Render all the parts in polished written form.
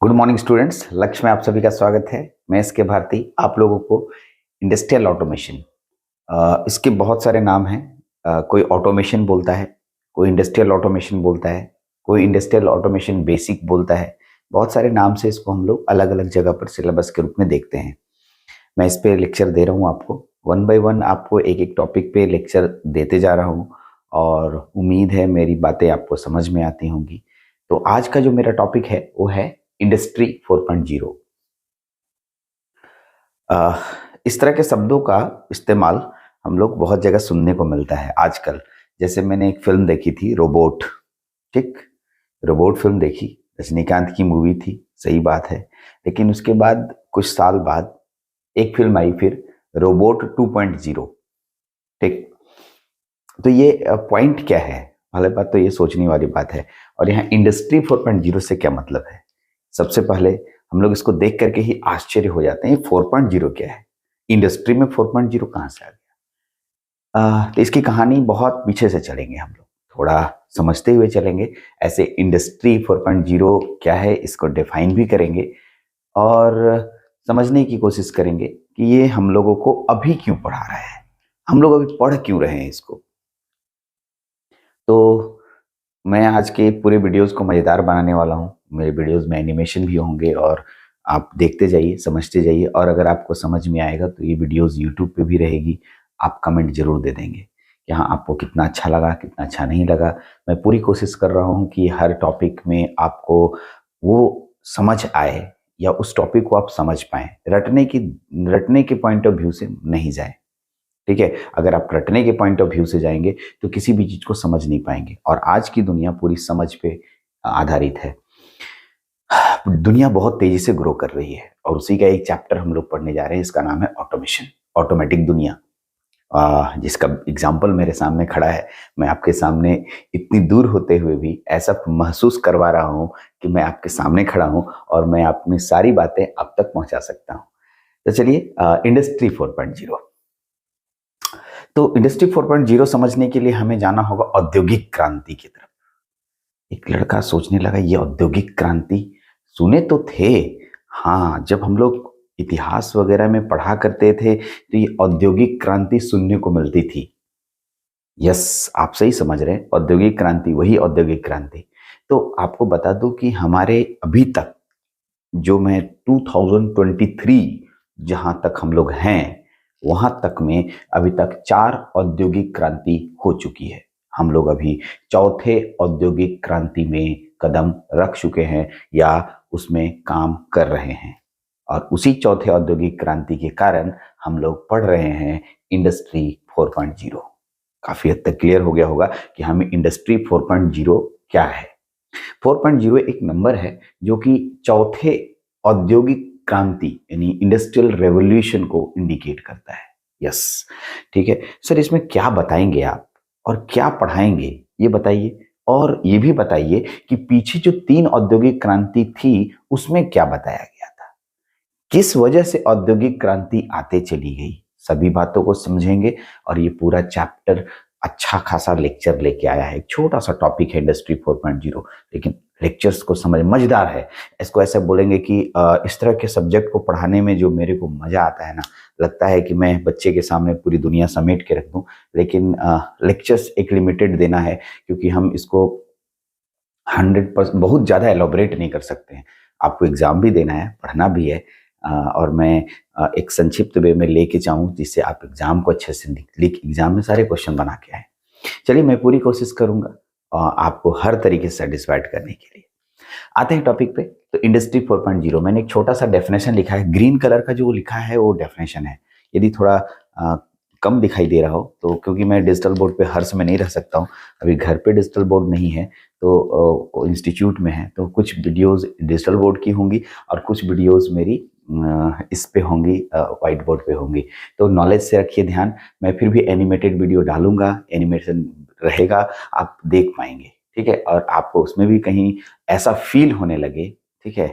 Good morning students, लक्ष्य में आप सभी का स्वागत है। मैं एस के भारती आप लोगों को इंडस्ट्रियल ऑटोमेशन, इसके बहुत सारे नाम हैं। कोई ऑटोमेशन बोलता है, कोई इंडस्ट्रियल ऑटोमेशन बोलता है, कोई इंडस्ट्रियल ऑटोमेशन बेसिक बोलता है। बहुत सारे नाम से इसको हम लोग अलग अलग जगह पर सिलेबस के रूप में देखते हैं। मैं इस पे लेक्चर दे रहा हूँ आपको, वन बाय वन आपको एक एक टॉपिक पे लेक्चर देते जा रहा हूँ और उम्मीद है मेरी बातें आपको समझ में आती होंगी। तो आज का जो मेरा टॉपिक है वो है इंडस्ट्री 4.0। इस तरह के शब्दों का इस्तेमाल हम लोग बहुत जगह सुनने को मिलता है आजकल। जैसे मैंने एक फिल्म देखी थी रोबोट, ठीक, रोबोट फिल्म देखी, रजनीकांत की मूवी थी, सही बात है। लेकिन उसके बाद कुछ साल बाद एक फिल्म आई फिर, रोबोट 2.0, ठीक। तो ये पॉइंट क्या है, पहले बात तो ये सोचने वाली बात है। और यहाँ इंडस्ट्री 4.0 से क्या मतलब है? सबसे पहले हम लोग इसको देख करके ही आश्चर्य हो जाते हैं, 4.0 क्या है, इंडस्ट्री में 4.0 कहाँ से आ गया। तो इसकी कहानी बहुत पीछे से चलेंगे, हम लोग थोड़ा समझते हुए चलेंगे। ऐसे इंडस्ट्री 4.0 क्या है इसको डिफाइन भी करेंगे और समझने की कोशिश करेंगे कि ये हम लोगों को अभी क्यों पढ़ा रहा है, हम लोग अभी पढ़ क्यों रहे हैं इसको। तो मैं आज के पूरे वीडियोस को मज़ेदार बनाने वाला हूँ। मेरे वीडियोस में एनिमेशन भी होंगे और आप देखते जाइए, समझते जाइए। और अगर आपको समझ में आएगा तो ये वीडियोस यूट्यूब पे भी रहेगी, आप कमेंट जरूर दे देंगे कि हाँ आपको कितना अच्छा लगा, कितना अच्छा नहीं लगा। मैं पूरी कोशिश कर रहा हूँ कि हर टॉपिक में आपको वो समझ आए या उस टॉपिक को आप समझ पाएँ, रटने के पॉइंट ऑफ व्यू से नहीं जाए, ठीक है। अगर आप रटने के पॉइंट ऑफ व्यू से जाएंगे तो किसी भी चीज को समझ नहीं पाएंगे। और आज की दुनिया पूरी समझ पे आधारित है। दुनिया बहुत तेजी से ग्रो कर रही है और उसी का एक चैप्टर हम लोग पढ़ने जा रहे हैं, इसका नाम है ऑटोमेशन, ऑटोमेटिक दुनिया। जिसका एग्जाम्पल मेरे सामने खड़ा है। मैं आपके सामने इतनी दूर होते हुए भी ऐसा महसूस करवा रहा हूँ कि मैं आपके सामने खड़ा हूँ और मैं अपनी सारी बातें आप तक पहुंचा सकता हूँ। तो चलिए, इंडस्ट्री 4.0। तो इंडस्ट्री 4.0 समझने के लिए हमें जाना होगा औद्योगिक क्रांति की तरफ। एक लड़का सोचने लगा, ये औद्योगिक क्रांति सुने तो थे, हाँ, जब हम लोग इतिहास वगैरह में पढ़ा करते थे तो ये औद्योगिक क्रांति सुनने को मिलती थी। यस, आप सही समझ रहे हैं, औद्योगिक क्रांति, वही औद्योगिक क्रांति। तो आपको बता दूं कि हमारे अभी तक जो मैं 2023 जहां तक हम लोग हैं वहां तक में अभी तक 4 औद्योगिक क्रांति हो चुकी है। हम लोग अभी चौथे औद्योगिक क्रांति में कदम रख चुके हैं या उसमें काम कर रहे हैं। और उसी चौथे औद्योगिक क्रांति के कारण हम लोग पढ़ रहे हैं इंडस्ट्री 4.0। काफी हद तक क्लियर हो गया होगा कि हमें इंडस्ट्री 4.0 क्या है। 4.0 एक नंबर है जो कि चौथे औद्योगिक क्रांति यानी इंडस्ट्रियल रेवोल्यूशन को इंडिकेट करता है। यस, ठीक है सर, इसमें क्या बताएंगे आप और क्या पढ़ाएंगे ये बताइए। और ये भी बताइए कि पीछे जो 3 औद्योगिक क्रांति थी उसमें क्या बताया गया था, किस वजह से औद्योगिक क्रांति आते चली गई। सभी बातों को समझेंगे और ये पूरा चैप्टर अच्छा खासा लेक्चर लेके आया है। एक छोटा सा टॉपिक है इंडस्ट्री 4.0, लेकिन लेक्चर्स को समझ मजेदार है। इसको ऐसा बोलेंगे कि इस तरह के सब्जेक्ट को पढ़ाने में जो मेरे को मजा आता है ना, लगता है कि मैं बच्चे के सामने पूरी दुनिया समेट के रख दूं। लेकिन लेक्चर्स एक लिमिटेड देना है क्योंकि हम इसको 100% बहुत ज़्यादा एलोबरेट नहीं कर सकते हैं। आपको एग्ज़ाम भी देना है, पढ़ना भी है और मैं एक संक्षिप्त वे में लेके जाऊँ जिससे आप एग्ज़ाम को अच्छे से लिख एग्ज़ाम में सारे क्वेश्चन बना के आए। चलिए, मैं पूरी कोशिश करूँगा आपको हर तरीके से सेटिस्फाइड करने के लिए। आते हैं टॉपिक पे। तो इंडस्ट्री 4.0 मैंने एक छोटा सा डेफिनेशन लिखा है, ग्रीन कलर का जो लिखा है वो डेफिनेशन है। यदि थोड़ा कम दिखाई दे रहा हो तो क्योंकि मैं डिजिटल बोर्ड पे हर समय नहीं रह सकता हूँ, अभी घर पे डिजिटल बोर्ड नहीं है तो इंस्टीट्यूट में है, तो कुछ वीडियोस डिजिटल बोर्ड की होंगी और कुछ वीडियोस मेरी इस पे होंगी, वाइट बोर्ड पे होंगी। तो नॉलेज से रखिए ध्यान। मैं फिर भी एनिमेटेड वीडियो डालूंगा, एनिमेशन रहेगा, आप देख पाएंगे, ठीक है। और आपको उसमें भी कहीं ऐसा फील होने लगे, ठीक है।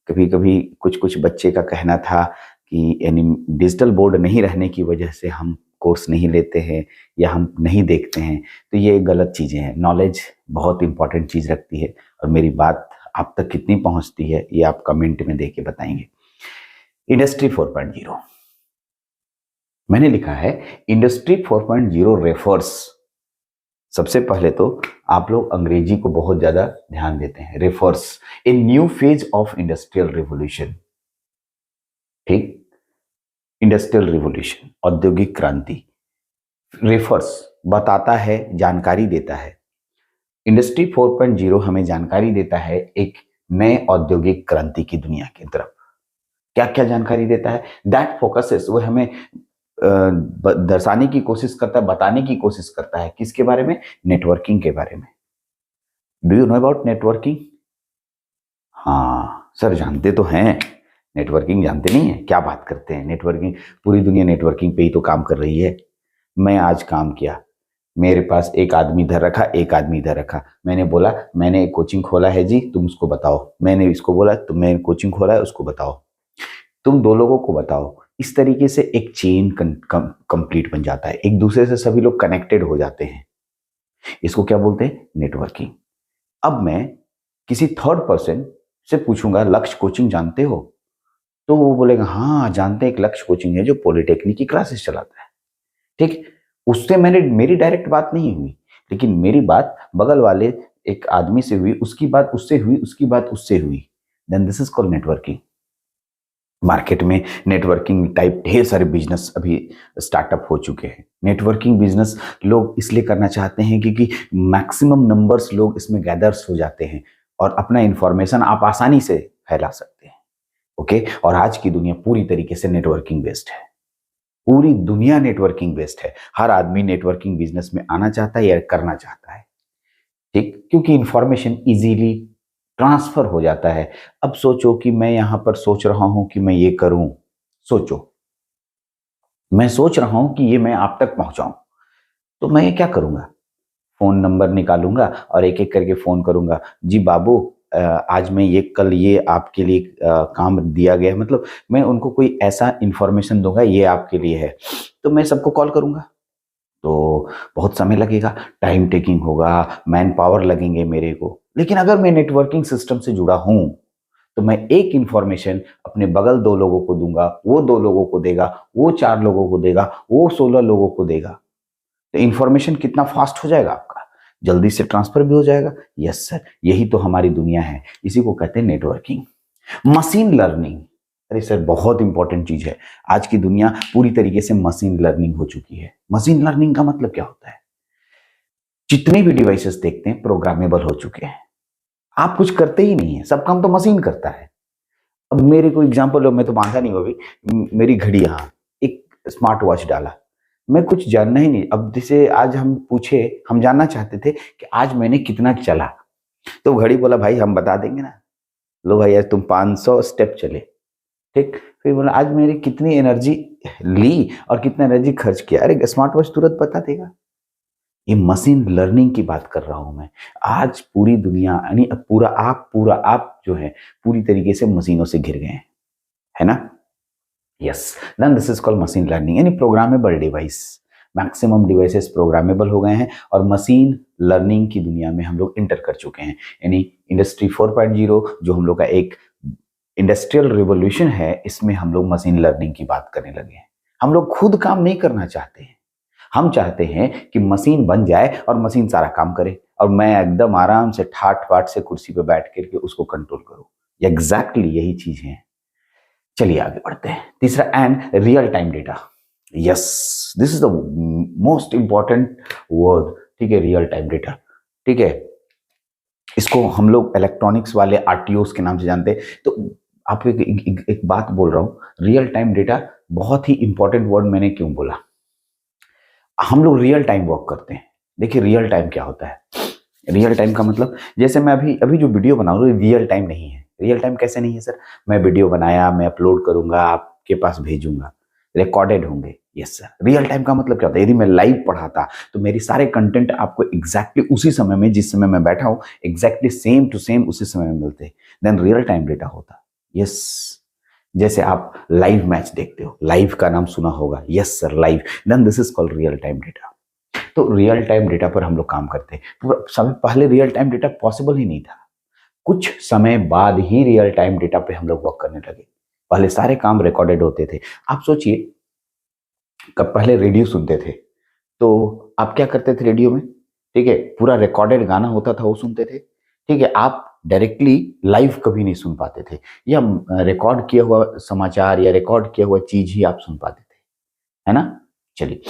कभी कभी कुछ बच्चे का कहना था कि डिजिटल बोर्ड नहीं रहने की वजह से हम कोर्स नहीं लेते हैं या हम नहीं देखते हैं, तो ये गलत चीज़ें हैं। नॉलेज बहुत इंपॉर्टेंट चीज़ रखती है और मेरी बात आप तक कितनी पहुंचती है ये आप कमेंट में देके बताएंगे। इंडस्ट्री 4.0 मैंने लिखा है, इंडस्ट्री 4.0 रेफर्स, सबसे पहले तो आप लोग अंग्रेजी को बहुत ज्यादा ध्यान देते हैं, refers a new phase of industrial revolution. ठीक, इंडस्ट्रियल रिवोल्यूशन, औद्योगिक क्रांति, रेफर्स बताता है, जानकारी देता है। इंडस्ट्री 4.0 हमें जानकारी देता है एक नए औद्योगिक क्रांति की दुनिया की तरफ। क्या क्या जानकारी देता है? दैट फोकसेस, वो हमें दर्शाने की कोशिश करता है, बताने की कोशिश करता है, किसके बारे में? नेटवर्किंग के बारे में। Do you know about networking? हाँ सर, जानते तो हैं, नेटवर्किंग जानते नहीं है, क्या बात करते हैं। नेटवर्किंग, पूरी दुनिया नेटवर्किंग पे ही तो काम कर रही है। मैं आज काम किया, मेरे पास एक आदमी इधर रखा, एक आदमी इधर रखा, मैंने बोला मैंने एक कोचिंग खोला है जी, तुम उसको बताओ। मैंने इसको बोला तुम, मैंने कोचिंग खोला है, उसको बताओ। तुम दो लोगों को बताओ। इस तरीके से एक चेन कंप्लीट बन जाता है, एक दूसरे से सभी लोग कनेक्टेड हो जाते हैं। इसको क्या बोलते हैं? नेटवर्किंग। अब मैं किसी थर्ड पर्सन से पूछूंगा, लक्ष्य कोचिंग जानते हो? तो वो बोलेगा हाँ जानते हैं, एक लक्ष्य कोचिंग है जो पॉलिटेक्निक की क्लासेस चलाता है। ठीक, उससे मेरी डायरेक्ट बात नहीं हुई, लेकिन मेरी बात बगल वाले एक आदमी से हुई, उसकी बात उससे हुई, उसकी बात उससे हुई। Then this is called networking. Market में नेटवर्किंग टाइप ढेर सारे बिजनेस अभी स्टार्टअप हो चुके हैं। नेटवर्किंग बिजनेस लोग इसलिए करना चाहते हैं क्योंकि मैक्सिमम नंबर्स लोग इसमें गैदर्स हो जाते हैं और अपना इंफॉर्मेशन आप आसानी से फैला सकते हैं। ओके, और आज की दुनिया पूरी तरीके से नेटवर्किंग बेस्ड है, पूरी दुनिया नेटवर्किंग बेस्ड है। हर आदमी नेटवर्किंग बिजनेस में आना चाहता है या करना चाहता है। ठीक, क्योंकि इंफॉर्मेशन इजीली ट्रांसफर हो जाता है। अब सोचो कि मैं यहां पर सोच रहा हूं कि मैं ये करूं, सोचो मैं सोच रहा हूं कि ये मैं आप तक पहुंचाऊं, तो मैं ये क्या करूंगा? फोन नंबर निकालूंगा और एक एक करके फोन करूंगा, जी बाबू आज मैं ये, कल ये आपके लिए काम दिया गया है, मतलब मैं उनको कोई ऐसा इंफॉर्मेशन दूंगा ये आपके लिए है, तो मैं सबको कॉल करूंगा, तो बहुत समय लगेगा, टाइम टेकिंग होगा, मैन पावर लगेंगे मेरे को। लेकिन अगर मैं नेटवर्किंग सिस्टम से जुड़ा हूं तो मैं एक इंफॉर्मेशन अपने बगल 2 लोगों को दूंगा, वो 2 लोगों को देगा, वो 4 लोगों को देगा, वो 16 लोगों को देगा। तो इंफॉर्मेशन कितना फास्ट हो जाएगा आपका, जल्दी से ट्रांसफर भी हो जाएगा। यस सर, यही तो हमारी दुनिया है, इसी को कहते हैं नेटवर्किंग। मशीन लर्निंग, अरे सर बहुत इंपॉर्टेंट चीज है। आज की दुनिया पूरी तरीके से मशीन लर्निंग हो चुकी है। मशीन लर्निंग का मतलब क्या होता है? जितने भी डिवाइसेस देखते हैं प्रोग्रामेबल हो चुके हैं, आप कुछ करते ही नहीं है, सब काम तो मशीन करता है। अब मेरे को एग्जांपल लो, मैं तो बांधा नहीं होगी, मेरी घड़ी, यहाँ एक स्मार्ट वॉच डाला, मैं कुछ जानना ही नहीं। अब जैसे आज हम पूछे, हम जानना चाहते थे कि आज मैंने कितना चला, तो घड़ी बोला भाई हम बता देंगे ना, लो भाई आज तुम 500 स्टेप चले। ठीक, फिर बोला आज मेरी कितनी एनर्जी ली और कितना एनर्जी खर्च किया, अरे स्मार्ट वॉच तुरंत बता देगा। ये मशीन लर्निंग की बात कर रहा हूं मैं। आज पूरी दुनिया, यानी पूरा आप जो है पूरी तरीके से मशीनों से घिर गए हैं, है ना? Yes, then this is called machine learning, यानी programmable device. Maximum devices programmable हो गए हैं और मशीन लर्निंग की दुनिया में हम लोग इंटर कर चुके हैं। यानी इंडस्ट्री 4.0 जो हम लोग का एक इंडस्ट्रियल रिवोल्यूशन है, इसमें हम लोग मशीन लर्निंग की बात करने लगे हैं। हम लोग खुद काम नहीं करना चाहते हैं, हम चाहते हैं कि मशीन बन जाए और मशीन सारा काम करे और मैं एकदम आराम से ठाट बाट से कुर्सी पे बैठ करके उसको कंट्रोल करूं। एग्जैक्टली यही चीज है। चलिए आगे बढ़ते हैं। तीसरा, and real time data. Yes, this is the most important word. ठीक है, रियल टाइम डेटा। ठीक है, इसको हम लोग इलेक्ट्रॉनिक्स वाले आरटीओस के नाम से जानते हैं। तो आपको एक बात बोल रहा हूं, रियल टाइम डेटा बहुत ही इंपॉर्टेंट वर्ड मैंने क्यों बोला? हम लोग रियल टाइम वर्क करते हैं। देखिए रियल टाइम क्या होता है? रियल टाइम का मतलब, जैसे मैं अभी जो वीडियो बना रहा हूँ रियल टाइम नहीं है। रियल टाइम कैसे नहीं है सर? मैं वीडियो बनाया, मैं अपलोड करूंगा, आपके पास भेजूंगा, रिकॉर्डेड होंगे। यस सर, रियल टाइम का मतलब क्या होता है? यदि मैं लाइव पढ़ाता तो मेरी सारे कंटेंट आपको एग्जैक्टली उसी समय में, जिस समय मैं बैठा हूँ, एग्जैक्टली सेम टू सेम उसी समय में मिलते, देन रियल टाइम डेटा होता। यस, जैसे आप लाइव मैच देखते हो, लाइव का नाम सुना होगा। Yes sir, live, then this is called real time data. तो रियल टाइम डेटा पर हम लोग काम करते हैं। समय पहले रियल टाइम डेटा पॉसिबल ही नहीं था। कुछ समय बाद ही रियल टाइम डेटा पे हम लोग वर्क करने लगे। पहले सारे काम रिकॉर्डेड होते थे। आप सोचिए, कब पहले रेडियो सुनते थे तो आप क्या करते थे रेडियो में? ठीक है, पूरा रिकॉर्डेड गाना होता था वो सुनते थे। ठीक है, आप डायरेक्टली लाइव कभी नहीं सुन पाते थे, या रिकॉर्ड किया हुआ समाचार या रिकॉर्ड किया हुआ चीज ही आप सुन पाते थे, है ना? चलिए,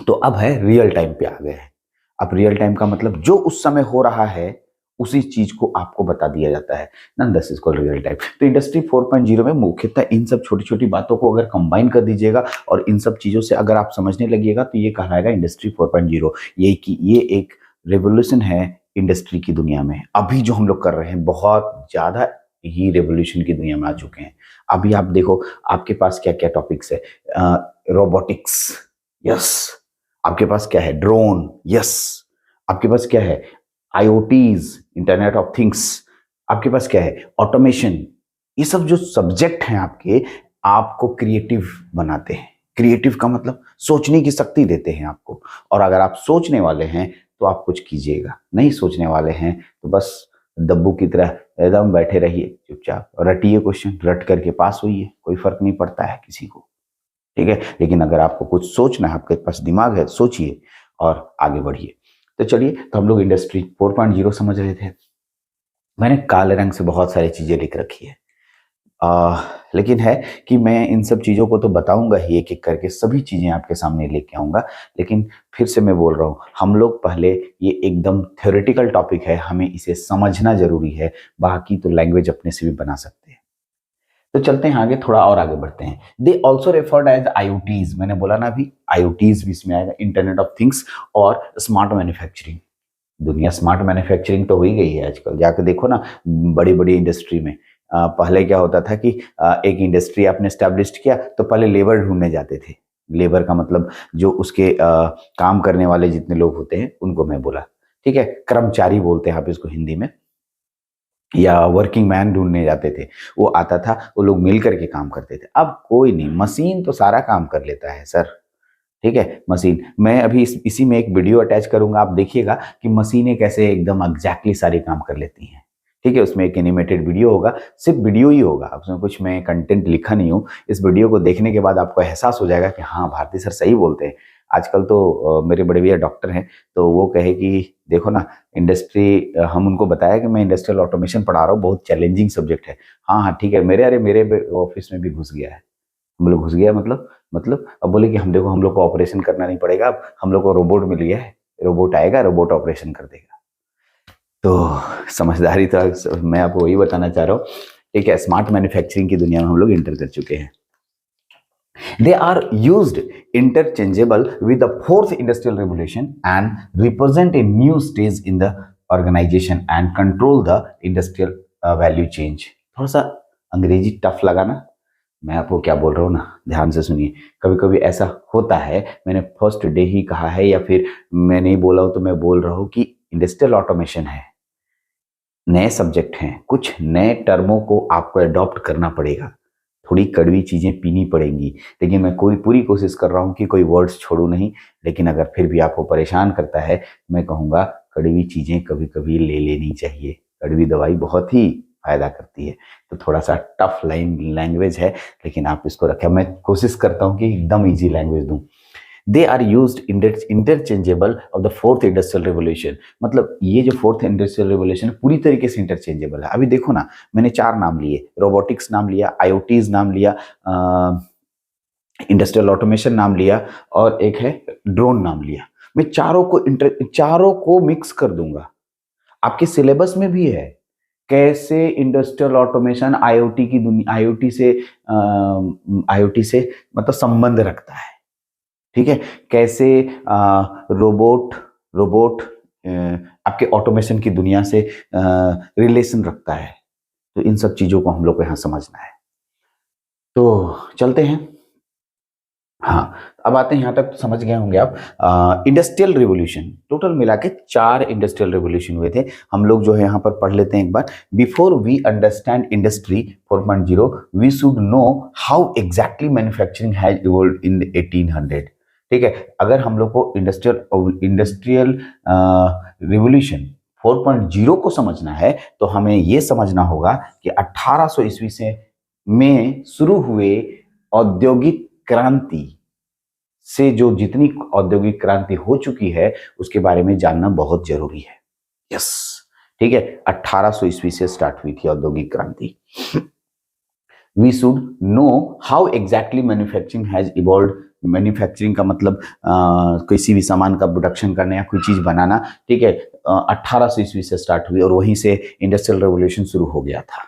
तो अब है रियल टाइम पे आ गए हैं। अब रियल टाइम का मतलब जो उस समय हो रहा है उसी चीज को आपको बता दिया जाता है ना, this is called real time. तो इंडस्ट्री 4.0 में मुख्यतः इन सब छोटी छोटी बातों को अगर कंबाइन कर दीजिएगा और इन सब चीजों से अगर आप समझने लगिएगा तो ये कहलाएगा इंडस्ट्री 4.0। ये एक रेवोल्यूशन है इंडस्ट्री की दुनिया में। अभी जो हम लोग कर रहे हैं बहुत ज्यादा ही रेवोल्यूशन की दुनिया में आ चुके हैं। अभी आप देखो आपके पास क्या क्या टॉपिक्स है। Robotics, yes. आपके पास क्या है? Drone, yes. आपके पास क्या है? आईओटीज, इंटरनेट ऑफ थिंग्स। आपके पास क्या है? ऑटोमेशन। ये सब जो सब्जेक्ट हैं आपके, आपको क्रिएटिव बनाते हैं। क्रिएटिव का मतलब सोचने की शक्ति देते हैं आपको। और अगर आप सोचने वाले हैं तो आप कुछ कीजिएगा, नहीं सोचने वाले हैं तो बस दब्बू की तरह एकदम बैठे रहिए चुपचाप, रटिए क्वेश्चन, रट करके पास होइए, कोई फर्क नहीं पड़ता है किसी को। ठीक है, लेकिन अगर आपको कुछ सोचना है, आपके पास दिमाग है, सोचिए और आगे बढ़िए। तो चलिए, तो हम लोग इंडस्ट्री 4.0 समझ रहे थे। मैंने काले रंग से बहुत सारी चीजें लिख रखी है, लेकिन है कि मैं इन सब चीजों को तो बताऊंगा ही, एक एक करके सभी चीजें आपके सामने लेके आऊंगा। लेकिन फिर से मैं बोल रहा हूं, हम लोग पहले, ये एकदम थ्योरेटिकल टॉपिक है, हमें इसे समझना जरूरी है, बाकी तो लैंग्वेज अपने से भी बना सकते हैं। तो चलते हैं आगे, थोड़ा और आगे बढ़ते हैं। दे ऑल्सो रेफर्ड एज आईओटीज, मैंने बोला ना अभी, आईओटीज भी इसमें आएगा, इंटरनेट ऑफ थिंग्स और स्मार्ट मैन्युफैक्चरिंग। दुनिया स्मार्ट मैन्युफैक्चरिंग तो हो ही गई है आजकल, जाकर देखो ना बड़ी बड़ी इंडस्ट्री में। पहले क्या होता था कि एक इंडस्ट्री आपने स्टैब्लिश किया तो पहले लेबर ढूंढने जाते थे। लेबर का मतलब जो उसके काम करने वाले जितने लोग होते हैं उनको मैं बोला, ठीक है, कर्मचारी बोलते हैं आप इसको हिंदी में, या वर्किंग मैन ढूंढने जाते थे। वो आता था, वो लोग मिल करके काम करते थे। अब कोई नहीं, मशीन तो सारा काम कर लेता है सर। ठीक है, मशीन, मैं अभी इसी में एक वीडियो अटैच करूंगा, आप देखिएगा कि मशीनें कैसे एकदम एग्जैक्टली सारे काम कर लेती हैं। ठीक है, उसमें एक एनिमेटेड वीडियो होगा, सिर्फ वीडियो ही होगा, उसमें कुछ मैं कंटेंट लिखा नहीं हूँ। इस वीडियो को देखने के बाद आपको एहसास हो जाएगा कि हाँ, भारती सर सही बोलते हैं। आजकल तो मेरे बड़े भैया डॉक्टर हैं, तो वो कहे कि देखो ना इंडस्ट्री, हम उनको बताया कि मैं इंडस्ट्रियल ऑटोमेशन पढ़ा रहा हूँ, बहुत चैलेंजिंग सब्जेक्ट है। हाँ हाँ ठीक है, मेरे ऑफिस में भी घुस गया है। हम लोग घुस गया मतलब अब बोले कि हम देखो, हम लोग को ऑपरेशन करना नहीं पड़ेगा, अब हम लोग को रोबोट मिल गया है, रोबोट आएगा, रोबोट ऑपरेशन कर देगा। तो समझदारी तो मैं आपको वही बताना चाह रहा हूँ। ठीक है, स्मार्ट मैन्युफैक्चरिंग की दुनिया में हम लोग इंटर कर चुके हैं। They are used interchangeable with the fourth industrial revolution and represent a new stage in the organization and control the industrial value change। थोड़ा सा अंग्रेजी टफ लगा ना? मैं आपको क्या बोल रहा हूँ ना, ध्यान से सुनिए। कभी कभी ऐसा होता है, मैंने फर्स्ट डे ही कहा है, या फिर मैं नहीं बोला हूँ तो मैं बोल रहा हूँ कि इंडस्ट्रियल ऑटोमेशन है, नए सब्जेक्ट हैं, कुछ नए टर्मों को आपको अडॉप्ट करना पड़ेगा, थोड़ी कड़वी चीजें पीनी पड़ेंगी। लेकिन मैं कोई पूरी कोशिश कर रहा हूँ कि कोई वर्ड्स छोड़ू नहीं। लेकिन अगर फिर भी आपको परेशान करता है, मैं कहूँगा कड़वी चीजें कभी कभी ले लेनी चाहिए। कड़वी दवाई बहुत ही फायदा करती है। तो थोड़ा सा टफ लैंग्वेज है, लेकिन आप इसको रखें। मैं कोशिश करता हूँ कि एकदम ईजी लैंग्वेज दूँ। They are use interchangeable of the fourth industrial revolution. मतलब ये जो फोर्थ इंडस्ट्रियल रेवोल्यूशन पूरी तरीके से इंटरचेंजेबल है। अभी देखो ना, मैंने 4 नाम लिए, रोबोटिक्स नाम लिया, आईओटीज नाम लिया, इंडस्ट्रियल ऑटोमेशन नाम लिया, और एक है ड्रोन नाम लिया। मैं चारों को मिक्स कर दूंगा। आपके सिलेबस में भी है कैसे इंडस्ट्रियल ऑटोमेशन आईओटी से मतलब संबंध रखता है। ठीक है, कैसे रोबोट आपके ऑटोमेशन की दुनिया से रिलेशन रखता है। तो इन सब चीजों को हम लोग को यहाँ समझना है। तो चलते हैं। हाँ, अब आते हैं यहाँ तक तो समझ गए होंगे आप। इंडस्ट्रियल रिवोल्यूशन, टोटल मिला के 4 इंडस्ट्रियल रिवोल्यूशन हुए थे। हम लोग जो है यहाँ पर पढ़ लेते हैं एक बार। Before we understand industry 4.0 we should know how exactly manufacturing has evolved in 1800। ठीक है, अगर हम लोग को इंडस्ट्रियल रिवोल्यूशन 4.0 को समझना है तो हमें यह समझना होगा कि 1800 ईस्वी से में शुरू हुए औद्योगिक क्रांति से जो जितनी औद्योगिक क्रांति हो चुकी है उसके बारे में जानना बहुत जरूरी है। यस, ठीक है, 1800 ईस्वी से स्टार्ट हुई थी औद्योगिक क्रांति। We should know how exactly manufacturing has evolved. Manufacturing का मतलब किसी भी सामान का प्रोडक्शन करना या कोई चीज बनाना, ठीक है, 1800 ईस्वी से स्टार्ट हुई और वहीं से इंडस्ट्रियल रेवोल्यूशन शुरू हो गया था।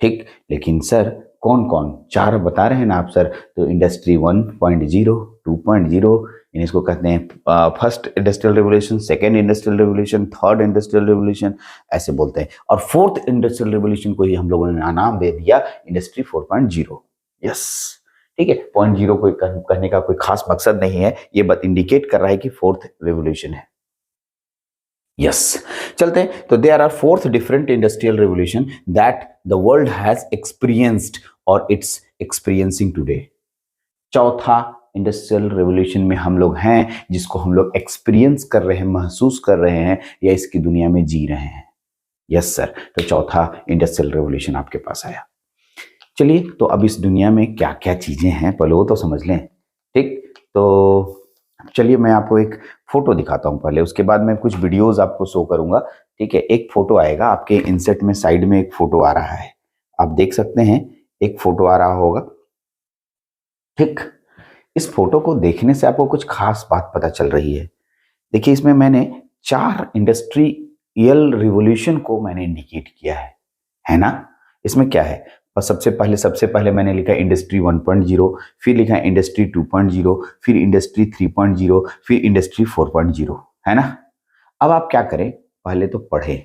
ठीक, लेकिन सर कौन कौन, चार बता रहे हैं ना आप सर, तो इंडस्ट्री 1.0, 2.0, इसको कहते हैं first industrial revolution, second industrial revolution, third industrial revolution, ऐसे बोलते हैं। और फोर्थ इंडस्ट्रियल रेवोल्यूशन को ही हम लोगों ने नाम दे दिया इंडस्ट्री 4.0। यस, ठीक है, 0.0 को कहने का कोई खास मकसद नहीं है, ये बस इंडिकेट कर रहा है कि फोर्थ रेवोल्यूशन है। यस, चलते हैं। तो there are fourth different industrial revolution that the world has experienced और इट्स एक्सपीरियंसिंग टुडे। चौथा इंडस्ट्रियल रेवोल्यूशन में हम लोग हैं जिसको हम लोग एक्सपीरियंस कर रहे हैं, महसूस कर रहे हैं या इसकी दुनिया में जी रहे हैं। यस सर, तो चौथा इंडस्ट्रियल रेवोल्यूशन आपके पास आया। चलिए, तो अब इस दुनिया में क्या क्या चीजें हैं पहले वो तो समझ लें। ठीक, तो चलिए मैं आपको एक फोटो दिखाता हूं पहले, उसके बाद मैं कुछ वीडियोस आपको शो करूंगा। ठीक है, एक फोटो आएगा आपके इंसर्ट में, साइड में एक फोटो आ रहा है, आप देख सकते हैं, एक फोटो आ रहा होगा। ठीक, इस फोटो को देखने से आपको कुछ खास बात पता चल रही है। देखिए, इसमें मैंने 4 इंडस्ट्रियल रिवॉल्यूशन को मैंने इंडिकेट किया है ना। इसमें क्या है, और सबसे पहले मैंने लिखा इंडस्ट्री 1.0, फिर लिखा इंडस्ट्री 2.0, फिर इंडस्ट्री 3.0, फिर इंडस्ट्री 4.0, है ना। अब आप क्या करें, पहले तो पढ़ें,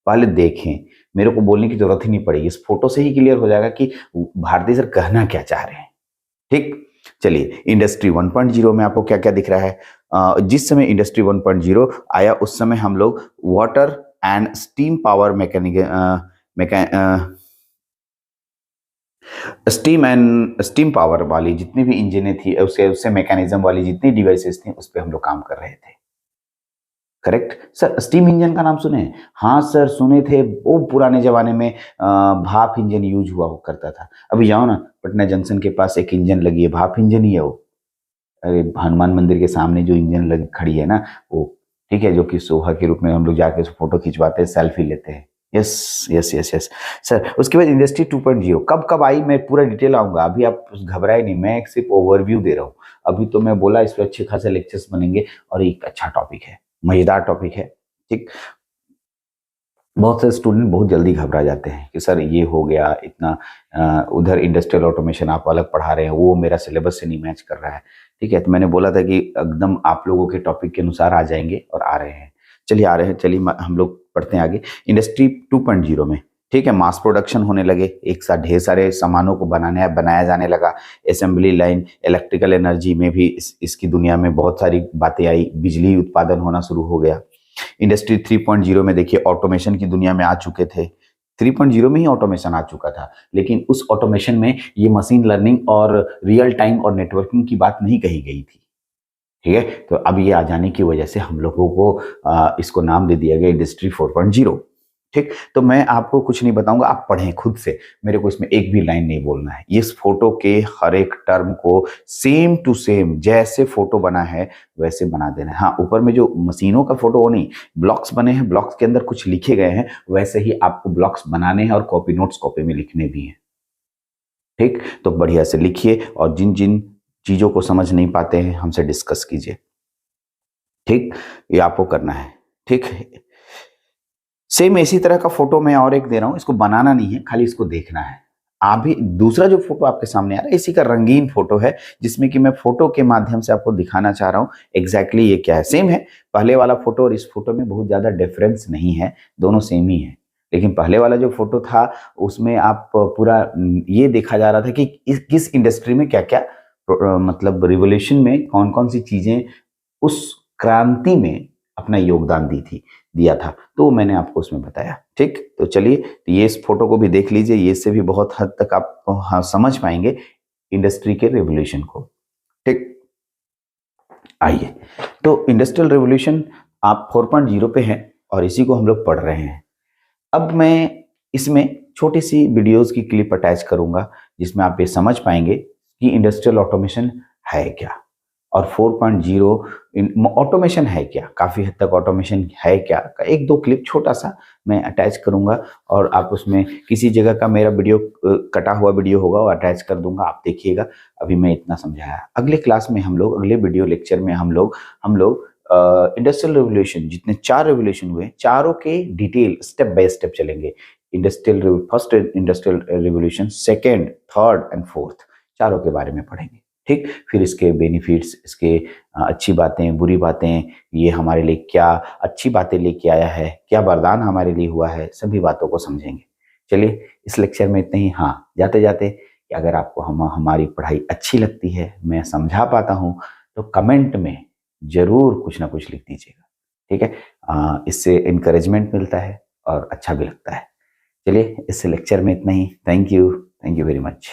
पहले देखें, मेरे को बोलने की जरूरत ही नहीं पड़ेगी, इस फोटो से ही क्लियर हो जाएगा कि भारती सर कहना क्या चाह रहे हैं। ठीक, चलिए, इंडस्ट्री 1.0 में आपको क्या क्या दिख रहा है। जिस समय इंडस्ट्री 1.0 आया उस समय हम लोग water and steam power steam power वाली जितनी भी इंजनें थी, उससे मैकेनिज्म वाली जितनी डिवाइसेस थी, उस पर हम लोग काम कर रहे थे। करेक्ट सर, स्टीम इंजन का नाम सुने? हाँ सर, सुने थे, वो पुराने जमाने में भाप इंजन यूज हुआ करता था। अभी जाओ ना, पटना जंक्शन के पास एक इंजन लगी है, भाप इंजन ही है वो। अरे हनुमान मंदिर के सामने जो इंजन लगी खड़ी है ना वो, ठीक है, जो कि शोभा के रूप में हम लोग जाके फोटो खिंचवाते हैं, सेल्फी लेते हैं। Yes yes yes yes sir. उसके बाद इंडस्ट्री 2.0 कब आई, मैं पूरा डिटेल आऊंगा, अभी आप घबराए नहीं, मैं सिर्फ ओवरव्यू दे रहा हूँ। अभी तो मैं बोला इस पर अच्छे खासे लेक्चर्स बनेंगे और एक अच्छा टॉपिक है, मजेदार टॉपिक है। ठीक, बहुत से स्टूडेंट बहुत जल्दी घबरा जाते हैं कि सर ये हो गया इतना, उधर इंडस्ट्रियल ऑटोमेशन आप अलग पढ़ा रहे हैं, वो मेरा सिलेबस से नहीं मैच कर रहा है। ठीक है, तो मैंने बोला था कि एकदम आप लोगों के टॉपिक के अनुसार आ जाएंगे और आ रहे हैं। चलिए आ रहे हैं, चलिए हम लोग पढ़ते हैं आगे। इंडस्ट्री 2.0 में, ठीक है, मास प्रोडक्शन होने लगे, एक साथ ढेर सारे सामानों को बनाया जाने लगा। असेंबली लाइन, इलेक्ट्रिकल एनर्जी में भी इसकी दुनिया में बहुत सारी बातें आई, बिजली उत्पादन होना शुरू हो गया। इंडस्ट्री 3.0 में देखिए ऑटोमेशन की दुनिया में आ चुके थे, 3.0 में ही ऑटोमेशन आ चुका था, लेकिन उस ऑटोमेशन में ये मशीन लर्निंग और रियल टाइम और नेटवर्किंग की बात नहीं कही गई थी। ठीक है, तो अब ये आ जाने की वजह से हम लोगों को इसको नाम दे दिया गया इंडस्ट्री 4.0। ठीक, तो मैं आपको कुछ नहीं बताऊंगा, आप पढ़ें खुद से, मेरे को इसमें एक भी लाइन नहीं बोलना है। इस फोटो के हर एक टर्म को सेम टू सेम जैसे फोटो बना है वैसे बना देना है। हाँ, ऊपर में जो मशीनों का फोटो वो नहीं, ब्लॉक्स बने हैं, ब्लॉक्स के अंदर कुछ लिखे गए हैं, वैसे ही आपको ब्लॉक्स बनाने हैं और कॉपी नोट्स कॉपी में लिखने भी हैं। ठीक, तो बढ़िया से लिखिए और जिन जिन चीजों को समझ नहीं पाते हैं हमसे डिस्कस कीजिए। ठीक, ये आपको करना है। ठीक, सेम इसी तरह का फोटो मैं और एक दे रहा हूं, इसको बनाना नहीं है, खाली इसको देखना है। आप भी दूसरा जो फोटो आपके सामने आ रहा है इसी का रंगीन फोटो है, जिसमें कि मैं फोटो के माध्यम से आपको दिखाना चाह रहा हूं एग्जैक्टली ये क्या है। सेम है, पहले वाला फोटो और इस फोटो में बहुत ज्यादा डिफरेंस नहीं है, दोनों सेम ही है। लेकिन पहले वाला जो फोटो था उसमें आप पूरा ये देखा जा रहा था कि किस इंडस्ट्री में क्या क्या मतलब रिवोल्यूशन में कौन कौन सी चीजें उस क्रांति में अपना योगदान दिया था, तो मैंने आपको उसमें बताया। ठीक, तो चलिए, तो ये इस फोटो को भी देख लीजिए, ये से भी बहुत हद तक आप समझ पाएंगे इंडस्ट्री के रेवोल्यूशन को। ठीक, आइए, तो इंडस्ट्रियल रेवोल्यूशन आप 4.0 पे हैं, और इसी को हम लोग पढ़ रहे हैं। अब मैं इसमें छोटी सी वीडियोस की क्लिप अटैच करूंगा जिसमें आप ये समझ पाएंगे कि इंडस्ट्रियल ऑटोमेशन है क्या और 4.0 ऑटोमेशन है क्या, काफ़ी हद तक ऑटोमेशन है क्या का एक दो क्लिप छोटा सा मैं अटैच करूंगा और आप उसमें किसी जगह का मेरा वीडियो कटा हुआ वीडियो होगा वो अटैच कर दूंगा, आप देखिएगा। अभी मैं इतना समझाया, अगले क्लास में हम लोग, अगले वीडियो लेक्चर में हम लोग इंडस्ट्रियल रेवोल्यूशन, जितने 4 रेवोल्यूशन हुए चारों के डिटेल स्टेप बाय स्टेप चलेंगे। First industrial revolution, second, third and fourth, चारों के बारे में पढ़ेंगे। ठीक, फिर इसके बेनिफिट्स, इसके अच्छी बातें, बुरी बातें, ये हमारे लिए क्या अच्छी बातें लेके आया है, क्या वरदान हमारे लिए हुआ है, सभी बातों को समझेंगे। चलिए इस लेक्चर में इतना ही। हाँ, जाते जाते कि अगर आपको हमारी पढ़ाई अच्छी लगती है, मैं समझा पाता हूँ, तो कमेंट में जरूर कुछ ना कुछ लिख दीजिएगा। ठीक है, इससे इनकरेजमेंट मिलता है और अच्छा भी लगता है। चलिए इस लेक्चर में इतना ही। Thank you very much.